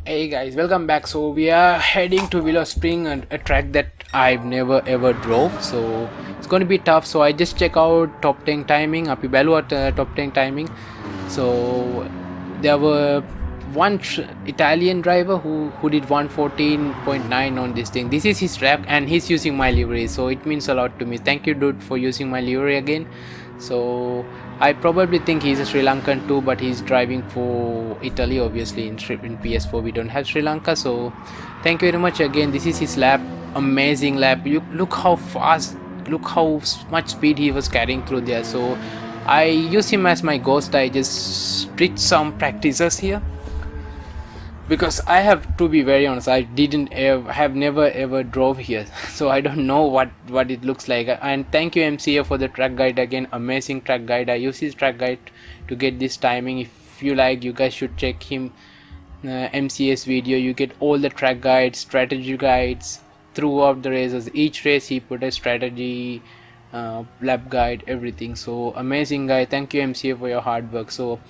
Hey guys, welcome back. So we are heading to Willow Spring, and a track that I've never ever drove. So it's going to be tough. So I just check out top 10 timing. Api balu at top 10 timing. So there were one Italian driver who did 114.9 on this thing. This is his track, and he's using my livery. So it means a lot to me. Thank you, dude, for using my livery again. So I probably think he's a Sri Lankan too, but he's driving for Italy. Obviously, in PS4 we don't have Sri Lanka. So thank you very much again. This is his lap, amazing lap. You look how fast, look how much speed he was carrying through there. So I use him as my ghost. I just did some practices here, because I have to be very honest, I have never ever drove here, so I don't know what it looks like. And thank you MCA for the track guide again, amazing track guide. I use his track guide to get this timing. If you like, you guys should check him MCA's video. You get all the track guides, strategy guides throughout the races. Each race he put a strategy lap guide, everything. So amazing guy. Thank you MCA for your hard work. So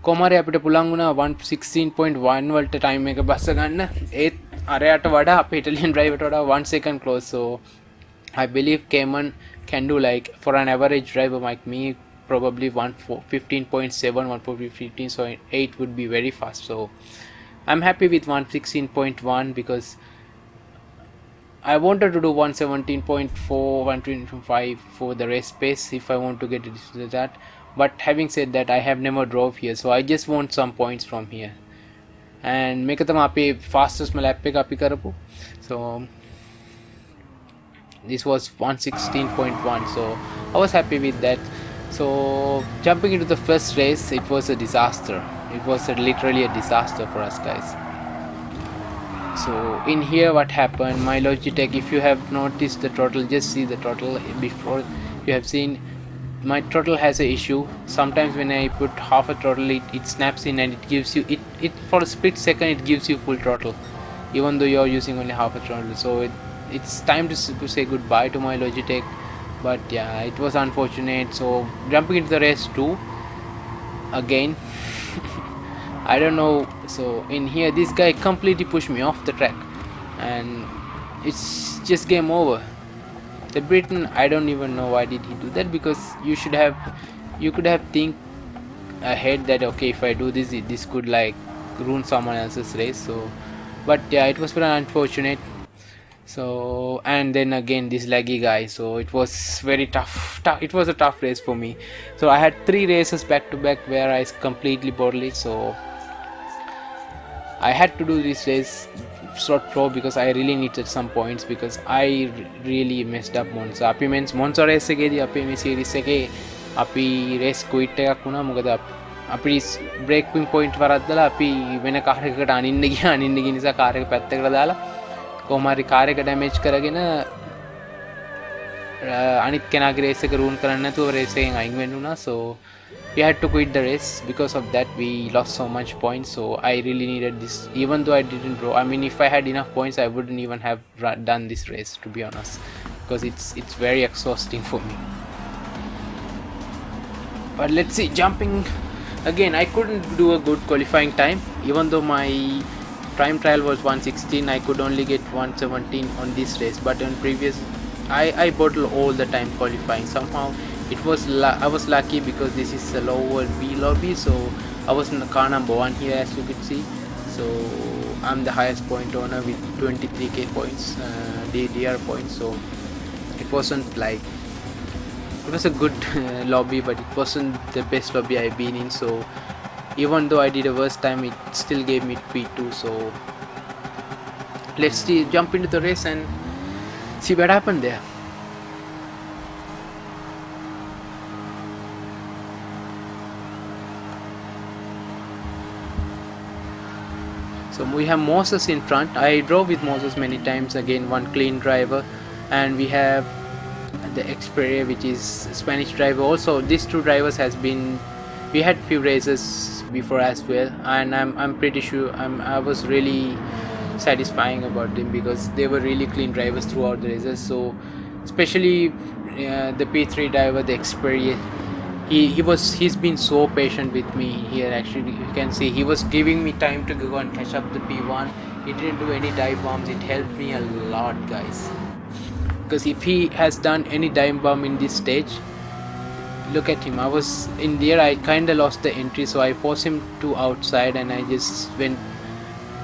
කොමාරි අපිට පුළුවන් වුණා 116.1 වලට time එක බස්ස ගන්න. ඒත් අරයට වඩා අපේ ඉටලියන් ඩ්‍රයිවර්ට වඩා 1 second close. So I believe Cayman can do, like, for an average driver like me, probably 115.7, 115, so 8 would be very fast. So I'm happy with 116.1 because I wanted to do 117.4, 125 for the race pace if I want to get to that. But having said that, I have never drove here, so I just want some points from here. And මේක තමයි අපේ fastest lap එක අපි කරපු. So this was 116.1, so I was happy with that. So jumping into the first race, it was a disaster. It was literally a disaster for us guys. So in here what happened, my Logitech, if you have noticed the throttle, just see the throttle. Before you have seen my throttle has an issue. Sometimes when I put half a throttle, it snaps in and it gives you it for a split second it gives you full throttle, even though you're using only half a throttle. So it's time to say goodbye to my Logitech. But yeah, it was unfortunate. So jumping into the race 2 again. I don't know. So in here this guy completely pushed me off the track, and it's just game over. The Britain, I don't even know why did he do that, because you could have think ahead that okay, if I do this could like ruin someone else's race. So but yeah, it was very unfortunate. So and then again this laggy guy, so it was very tough. It was a tough race for me. So I had 3 races back to back where I completely bottled it. So I had to do this race slot floor because I really needed some points, because I really messed up Monza. අපි මෙන්ස් Monza race එකේදී අපේ මේ series එකේ අපි race quit එකක් වුණා. මොකද අපි braking point වරද්දලා අපි වෙන කාර් එකකට අනින්න ගියා නිසා කාර් එක පැත්තකට දාලා කොහොම හරි කාර් එක damage කරගෙන අනිත් කෙනාගේ race එක ruin කරන්න නැතුව race එකෙන් අයින් වෙන්න වුණා. So we had to quit the race. Because of that we lost so much points. So I really needed this, even though I didn't draw. I mean, if I had enough points I wouldn't even have done this race, to be honest, because it's very exhausting for me. But let's see, jumping again, I couldn't do a good qualifying time. Even though my time trial was 116, I could only get 117 on this race. But on previous I bottled all the time qualifying. Somehow I was lucky because this is a lower B lobby, so I was in the car number 1 here, as you could see. So I'm the highest point owner with 23k points, DR points. So it wasn't like, it was a good lobby, but it wasn't the best lobby I've been in. So even though I did a worst time, it still gave me P2. So let's jump into the race and see what happened there. So we have Moses in front. I drove with Moses many times, again one clean driver, and we have the Xperia, which is Spanish driver. Also these 2 drivers we had few races before as well, and I'm pretty sure I was really satisfying about them because they were really clean drivers throughout the races. So especially the P3 driver, the Xperia, he's been so patient with me here. Actually, you can see he was giving me time to go and catch up the P1. He didn't do any dive bombs. It helped me a lot, guys, because if he has done any dive bomb in this stage, look at him. I was in there, I kind of lost the entry, so I forced him to outside, and I just went,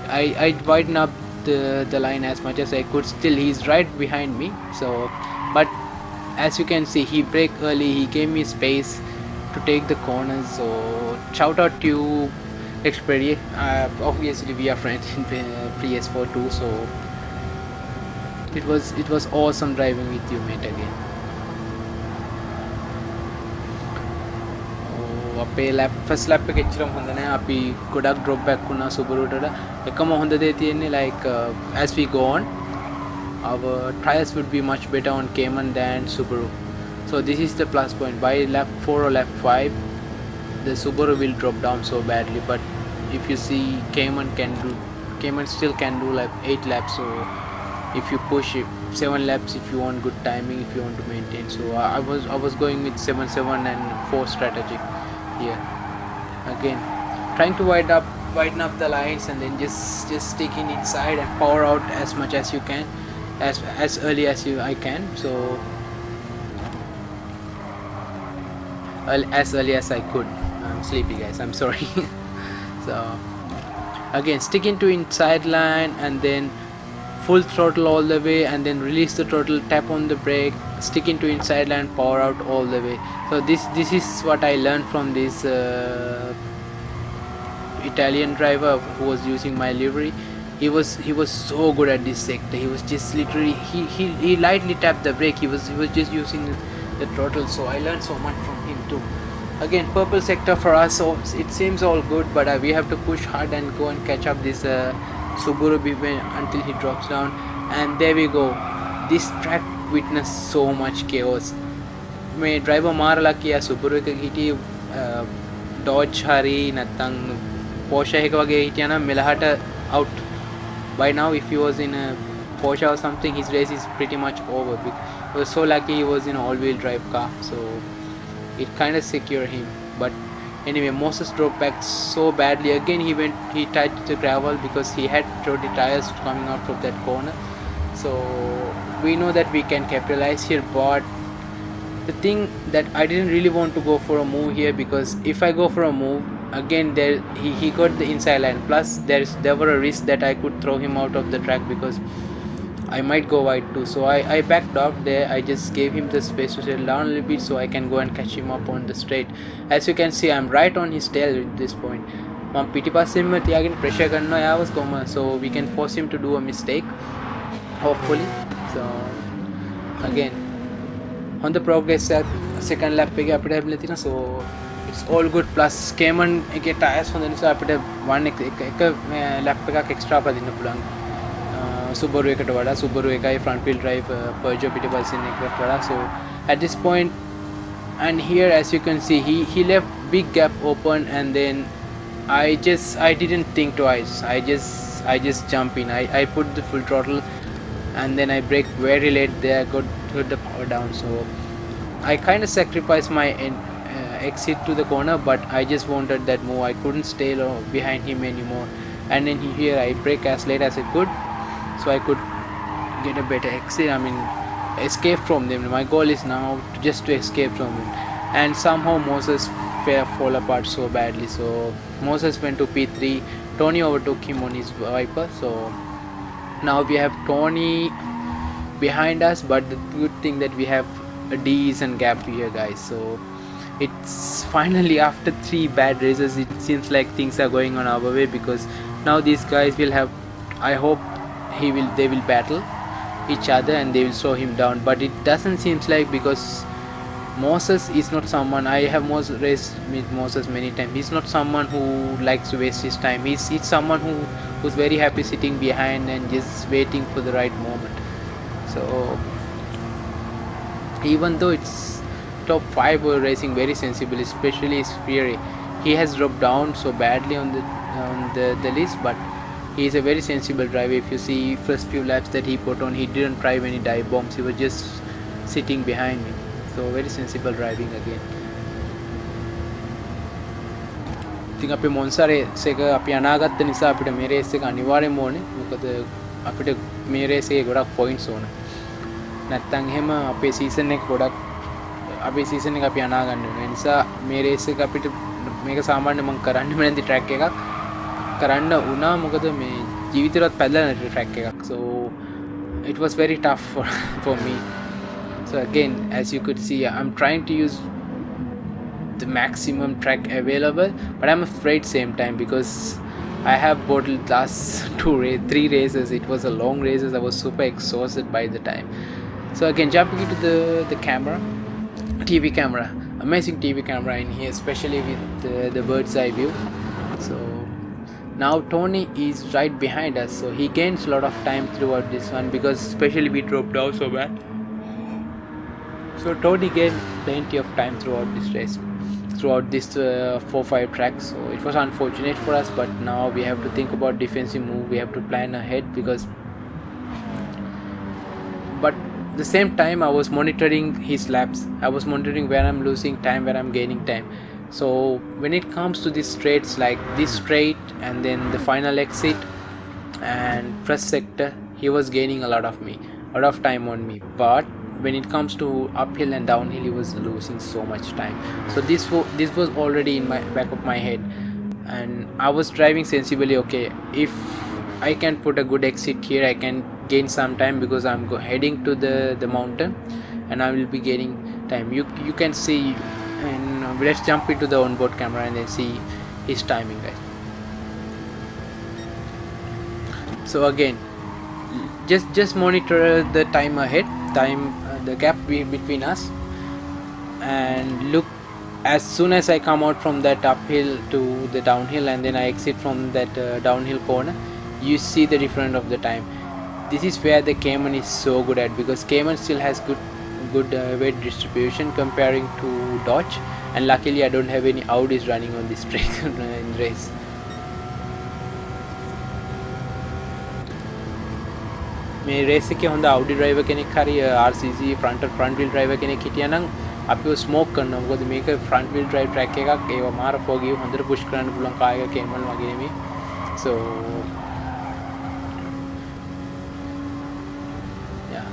I widened up the line as much as I could. Still he's right behind me, so but as you can see, he braked early, he gave me space to take the corners. So shout out to you, Xperia. Obviously we are friends in PS4 too, so it was awesome driving with you, mate, again. අපේ lap first lap එක එච්චරම හොඳ නැහැ. අපි ගොඩක් drop back වුණා සුබරුට. එකම හොඳ දේ තියෙන්නේ like as we go on, our tires would be much better on Cayman than Subaru. So this is the plus point. By lap 4 or lap 5, the Subaru will drop down so badly. But if you see, Cayman still can do like 8 laps. So if you push it 7 laps, if you want good timing, if you want to maintain. So I was going with 7 and 4 strategy here. Again, trying to widen up the lines, and then just sticking inside and power out as much as you can, as early as I can. So as early as I could. I'm sleepy, guys, I'm sorry. So again, sticking to inside line, and then full throttle all the way, and then release the throttle, tap on the brake, stick into inside line, power out all the way. So this is what I learned from this Italian driver who was using my livery. He was so good at this sector. He was just literally he lightly tapped the brake. He was just using the throttle. So I learned so much from him too. Again, purple sector for us, so it seems all good, but we have to push hard and go and catch up this Subaru until he drops down. And there we go. This track witnessed so much chaos. මේ driver මාරලා කියා Subaru එක හිටියේ Dodge හරි නැත්නම් Porsche එක වගේ හිටියා නම් මෙලහට out. By now, if he was in a Porsche or something, his race is pretty much over. He was so lucky he was in an all-wheel drive car, so it kind of secured him. But anyway, Moses drove back so badly. Again, he touched the gravel because he had dirty tires coming out of that corner. So we know that we can capitalize here, but the thing that I didn't really want to go for a move here, because if I go for a move again, he got the inside line, plus there were a risk that I could throw him out of the track because I might go wide too. So I backed off there. I just gave him the space to settle down a little bit so I can go and catch him up on the straight. As you can see, I'm right on his tail at this point. මම පිටිපස්සෙන්ම තියාගෙන pressure කරනවා යාවස් කොහම, so we can force him to do a mistake, hopefully. So again, on the progress at second lap එකේ අපිට ලැබිලා තියෙනවා. So it's all good. Plus Cayman එකේ tires හොඳ නිසා අපිට එක lap එකක් extra පදින්න පුළුවන් Subaru එකට වඩා. Subaru එකයි front wheel drive Peugeot පිටිපස්සෙන් එකකට වඩා. So at this point, and here as you can see, he left big gap open, and then I didn't think twice. I just jump in. I put the full throttle, and then I brake very late there, got the power down. So I kind of sacrificed my exit to the corner, but I just wanted that move. I couldn't stay behind him anymore, and then here I brake as late as I could, so I could get a better exit. I mean, escape from them. My goal is now just to escape from them, and somehow Moses fall apart so badly. So Moses went to P3. Tony overtook him on his Viper. So now we have Tony behind us, but the good thing that we have a decent gap here, guys. So it's finally, after 3 bad races, it seems like things are going on our way, because now these guys will have, I hope they will battle each other and they will slow him down. But it doesn't seem like, because Moses is not someone, I have raced with Moses many times. He's not someone who likes to waste his time. He's someone who's very happy sitting behind and just waiting for the right moment. So even though it's top 5 were racing very sensibly, especially Fury, he has dropped down so badly on the list, but he is a very sensible driver. If you see first few laps that he put on, he didn't drive any dive bombs. He was just sitting behind me. So very sensible driving again. ඉතින් අපි Monza race එක අපි අනාගත්ත නිසා අපිට මේ race එක අනිවාර්යයෙන්ම ඕනේ. මොකද අපිට මේ race එකේ ගොඩක් points ඕන. නැත්තම් එහෙම අපේ season එක ගොඩක් අපේ season එක අපි අනා ගන්න වෙනවා. ඒ නිසා මේ race එක අපිට මේක සාමාන්‍ය මම කරන්නෙම නැති track එකක් කරන්න වුණා. මොකද මේ ජීවිතේවත් පැදලා නැති track එකක්. So it was very tough for me. So again, as you could see, I'm trying to use the maximum track available, but I'm afraid same time because I have bought last 3 races. It was a long races. I was super exhausted by the time. So again, jumping into the camera, TV camera, amazing TV camera in here, especially with the bird's eye view. So now Tony is right behind us, so he gains a lot of time throughout this one because especially we dropped down so bad. So Tony gained plenty of time throughout this race, throughout this 4-5 tracks. So it was unfortunate for us, but now we have to think about defensive move. We have to plan ahead because, but the same time I was monitoring his laps. I was monitoring where I'm losing time, where I'm gaining time. So when it comes to these straights like this straight and then the final exit and first sector, he was gaining a lot of time on me. But when it comes to uphill and downhill, he was losing so much time. So this was already in my back of my head, and I was driving sensibly. Okay, if I can put a good exit here, I can gain some time because I'm heading to the mountain and I will be gaining time. You can see, and let's jump into the onboard camera and then see his timing, guys. So again, just monitor the time ahead, the gap between us, and look as soon as I come out from that uphill to the downhill and then I exit from that downhill corner, you see the difference of the time. This is where the Cayman is so good at, because Cayman still has good weight distribution comparing to Dodge, and luckily I don't have any Audis running on this track in race. මේ raise එකේ හොඳ Audi driver කෙනෙක් හරි RCC front wheel driver කෙනෙක් හිටියා නම් අපිව smoke කරනවා. මොකද මේක front wheel drive track එකක්. ඒව මාර ෆෝගිය හොඳට පුෂ් කරන්න පුළුවන් කායක Cayman වගේ නෙමෙයි. So yeah,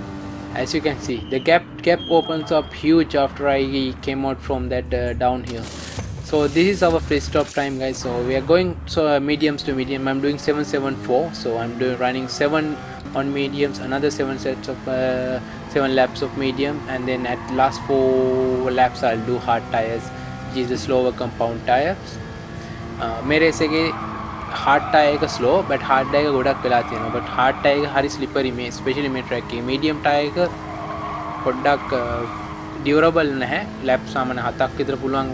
as you can see, the gap opens up huge after I came out from that downhill. So this is our free stop time, guys. So we are going mediums to medium. I'm doing 774. So I'm running 7 on mediums, another 7 sets of 7 laps of medium, and then at last 4 laps I'll do hard tires, which is the slower compound tires. මේ race එකේ hard tire එක slow, but hard tire එක ගොඩක් වෙලා තියෙනවා. But hard tire එක හරි slippery මේ especially මේ track එකේ. medium tire එක පොඩ්ඩක් durable නැහැ. lap සාමාන්‍ය 7ක් විතර පුළුවන්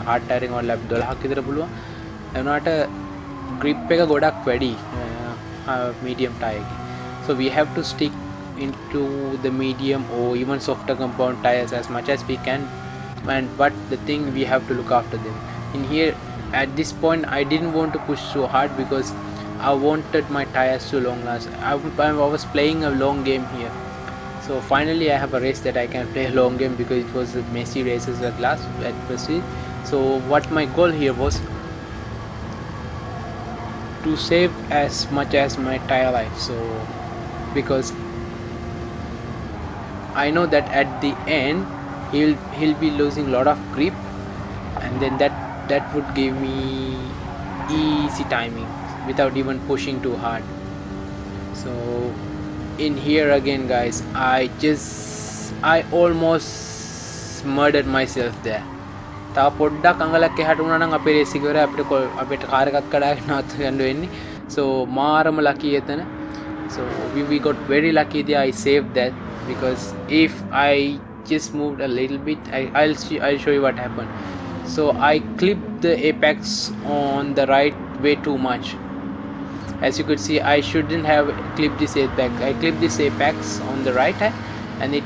hard tire එකෙන් lap 12ක් විතර පුළුවන්. ඒ වුණාට grip එක ගොඩක් වැඩි medium tire එකේ. So we have to stick into the medium or even softer compound tires as much as we can, but the thing we have to look after them. In here at this point I didn't want to push so hard because I wanted my tires to long last. I was playing a long game here. So finally I have a race that I can play a long game because it was messy races at Brazil. So what my goal here was to save as much as my tire life. So because I know that at the end he'll be losing a lot of grip, and then that would give me easy timing without even pushing too hard. So in here again, guys, I almost murdered myself there. තව පොඩ්ඩක් අඟලක් එහාට වුණා නම් අපේ raise එක ඉවරයි. අපිට car එකක් කඩාගෙන නවත්ත ගන්න වෙන්නේ. So මාරම lucky එතන. So we got very lucky there. I saved that because if I just moved a little bit, I'll show you what happened. So I clipped the apex on the right way too much. As you could see, I shouldn't have clipped this apex. I clipped this apex on the right hand, and it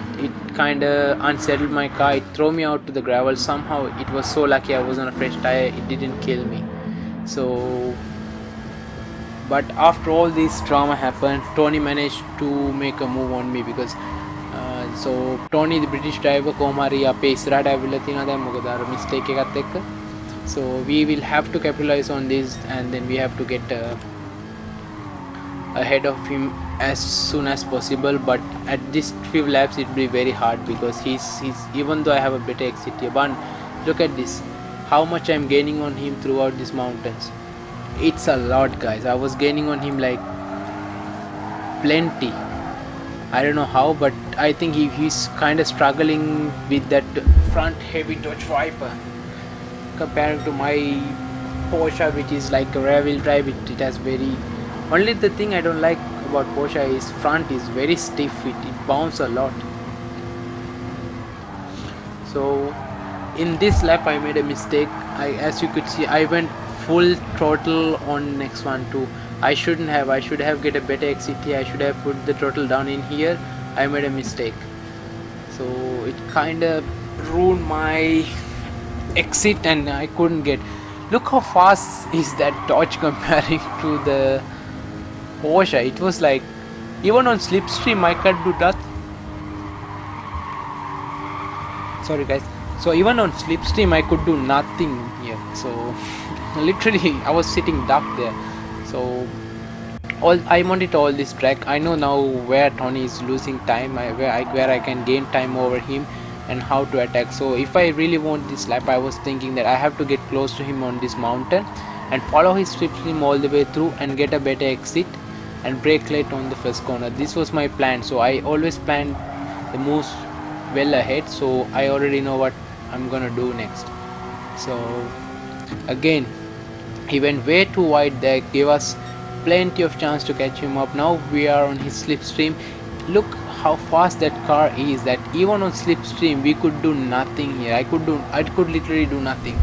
kind of unsettled my car. It threw me out to the gravel. Somehow it was so lucky I was on a fresh tire. It didn't kill me. So but after all this drama happened, Tony managed to make a move on me because so Tony the British driver කොහොම හරි අපේ ඉස්සරහට ඇවිල්ලා තියෙනවා දැන් මොකද අර mistake එකත් එක්ක. so we will have to capitalize on this, and then we have to get ahead of him as soon as possible. But at this few laps it will be very hard, because he's even though I have a better exit here, but look at this, how much I'm gaining on him throughout these mountains. It's a lot, guys. I was gaining on him like plenty. I don't know how, but I think he's kind of struggling with that front heavy Dodge Viper compared to my Porsche, which is like a rear wheel drive. It has very, only the thing I don't like about Porsche is front is very stiff. It bounces a lot. So in this lap I made a mistake. As you could see, I went full throttle on next one too. I should have get a better exit here. I should have put the throttle down in here. I made a mistake, so it kind of ruined my exit, and I couldn't get. Look how fast is that Dodge comparing to the Porsche. It was like, even on slipstream I can't do that. Sorry guys. So even on slipstream I could do nothing here. So literally I was sitting duck there. So I monitor all this track. I know now where Tony is losing time, where I can gain time over him, and how to attack. So if I really want this lap, I was thinking that I have to get close to him on this mountain and follow his slipstream all the way through and get a better exit and brake late on the first corner. This was my plan. So I always plan the moves well ahead, so I already know what I'm gonna do next. So again, he went way too wide there, gave us plenty of chance to catch him up. Now we are on his slipstream. Look how fast that car is, that even on slipstream we could do nothing here. I could literally do nothing.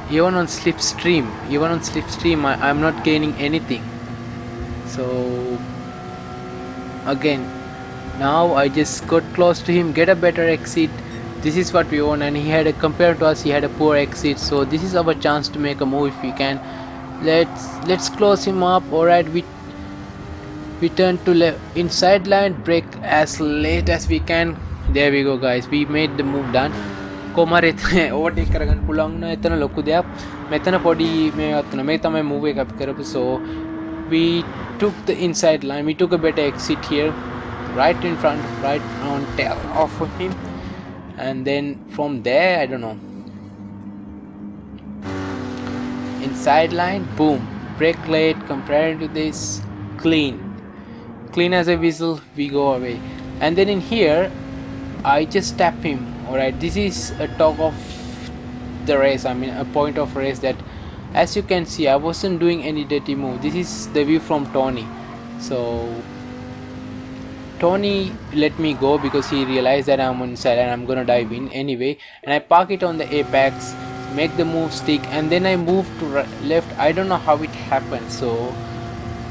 Even on slipstream I'm not gaining anything. So again, now I just got close to him, get a better exit. This is what we want, and compared to us he had a poor exit. So this is our chance to make a move if we can. Let's close him up. Alright, we turn to inside line, brake as late as we can. There we go, guys, we made the move done. කොමාරෙත් overtake කරගන්න පුළුවන් වුණා. එතන ලොකු දෙයක්. මෙතන පොඩි මේවත් වුණා. මේ තමයි move එක අපි කරපු. So we took the inside line, we took a better exit here, right in front, right on tail off of him, and then from there, I don't know, inside line, boom, brake late, compared to this, clean as a whistle, we go away. And then in here I just tap him. Alright, this is a talk of the race, I mean a point of race, that as you can see I wasn't doing any dirty move. This is the view from Tony. So Tony let me go because he realized that I'm on side and I'm gonna dive in anyway, and I park it on the apex, make the move stick, and then I move to left. I don't know how it happened, so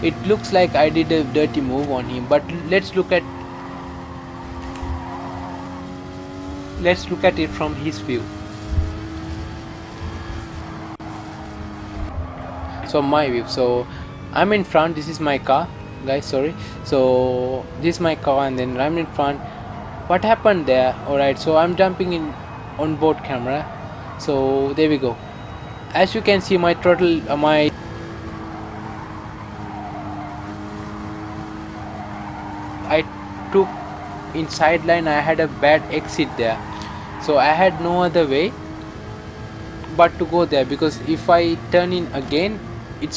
it looks like I did a dirty move on him. But let's look at it from his view. So my view, so I'm in front, this is my car, guys, sorry. So this is my car and then I'm in front. What happened there? Alright, so I'm jumping in on board camera. So there we go. As you can see, my throttle, I took inside line, I had a bad exit there, so I had no other way but to go there, because if I turn in again it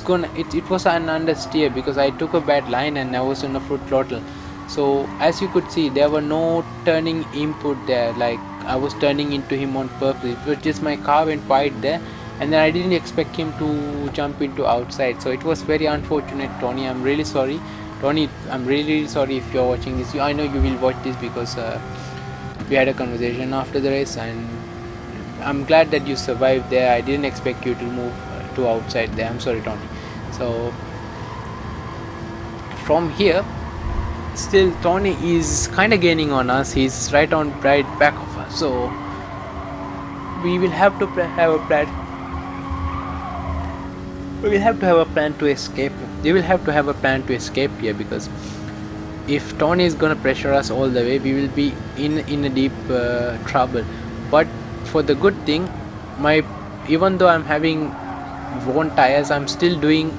was an understeer because I took a bad line and I was on a full throttle. So as you could see, there were no turning input there, like I was turning into him on purpose. It was just my car went wide there, and then I didn't expect him to jump into outside. So it was very unfortunate, Tony. I'm really sorry, Tony. I'm really sorry if you're watching this. I know you will watch this because we had a conversation after the race, and I'm glad that you survived there. I didn't expect you to move to outside there. I'm sorry, Tony. So from here, still Tony is kind of gaining on us. He's right back of us. So we will have to have a plan. We will have to have a plan to escape. We will have to have a plan to escape here, because if Tony is gonna pressure us all the way, we will be in a deep trouble. But for the good thing, my even though I'm having worn tires, I'm still doing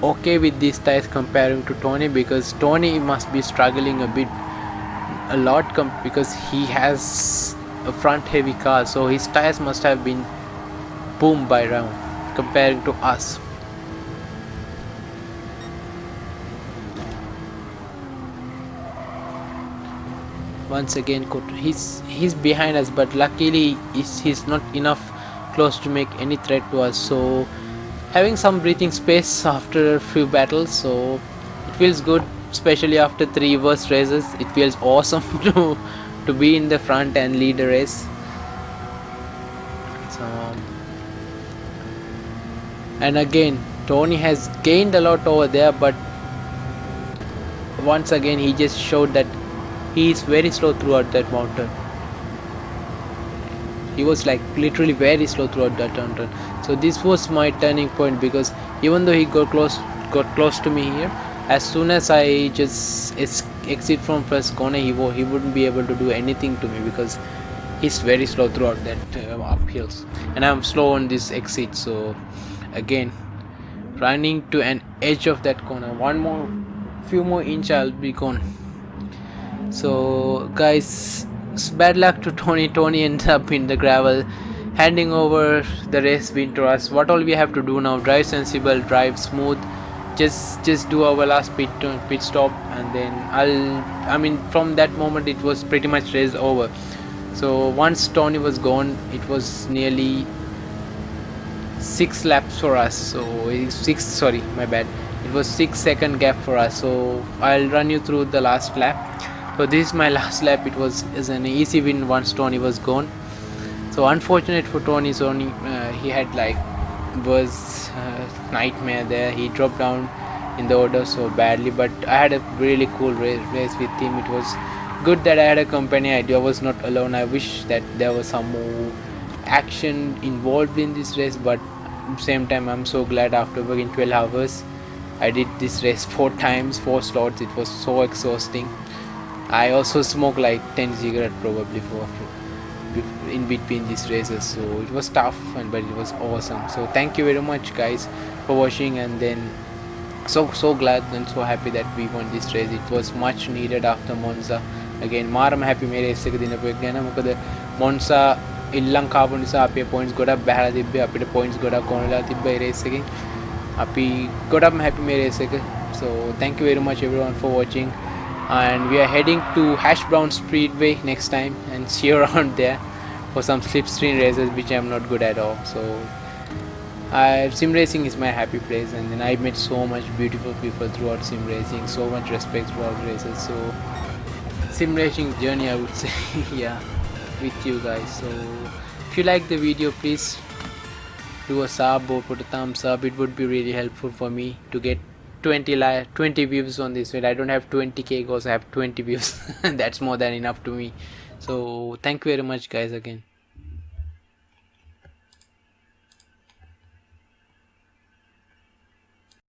okay with these tires comparing to Tony, because Tony must be struggling a lot because he has a front heavy car, so his tires must have been boomed by round comparing to us. Once again he's behind us, but luckily he's not enough close to make any threat to us, so having some breathing space after a few battles, so it feels good, especially after 3 worst races. It feels awesome to be in the front and lead a race. So, and again Tony has gained a lot over there, but once again he just showed that he is very slow throughout that mountain. He was like literally very slow throughout that mountain. So this was my turning point, because even though he got close to me here, as soon as I just exit from first corner, he wouldn't be able to do anything to me, because he's very slow throughout that uphills, and I'm slow on this exit. So again, running to an edge of that corner, few more inch, I'll be gone. So guys, bad luck to Tony. Tony ends up in the gravel, handing over the race win to us. What all we have to do now: drive sensible, drive smooth, just do our last pit stop, and then from that moment it was pretty much race over. So once Tony was gone, it was nearly 6 laps for us. So my bad, it was 6-second gap for us. So I'll run you through the last lap. So this is my last lap. It was an easy win once Tony was gone. So unfortunate for Tony, he had was nightmare there. He dropped down in the order so badly, but I had a really cool race with him. It was good that I had a company. I was not alone. I wish that there was some more action involved in this race, but at the same time I'm so glad after working 12 hours I did this race 4 times, 4 slots. It was so exhausting. I also smoked like 10 cigarettes probably in between these races, so it was tough, but it was awesome. So thank you very much guys for watching, and then so glad and so happy that we won this race. It was much needed after Monza. Again, මාරම happy මේ race එක දිනපු එක ගැන. මොකද Monza ඉල්ලම් කාපු නිසා අපේ points ගොඩක් බහලා තිබ්බේ. අපිට points ගොඩක් ඕන වෙලා තිබ්බා මේ race එකෙන්. අපි ගොඩක්ම happy මේ race එක. So thank you very much everyone for watching, and we are heading to Hash Brown Speedway next time and see you around there for some slipstream races, which I'm not good at all. So sim racing is my happy place, and then I met so much beautiful people throughout sim racing, so much respect throughout races. So sim racing journey, I would say, yeah, with you guys. So if you like the video, please do a sub or put a thumbs up. It would be really helpful for me to get 20 views on this video. I don't have 20k goals, I have 20 views. That's more than enough to me. So thank you very much guys again.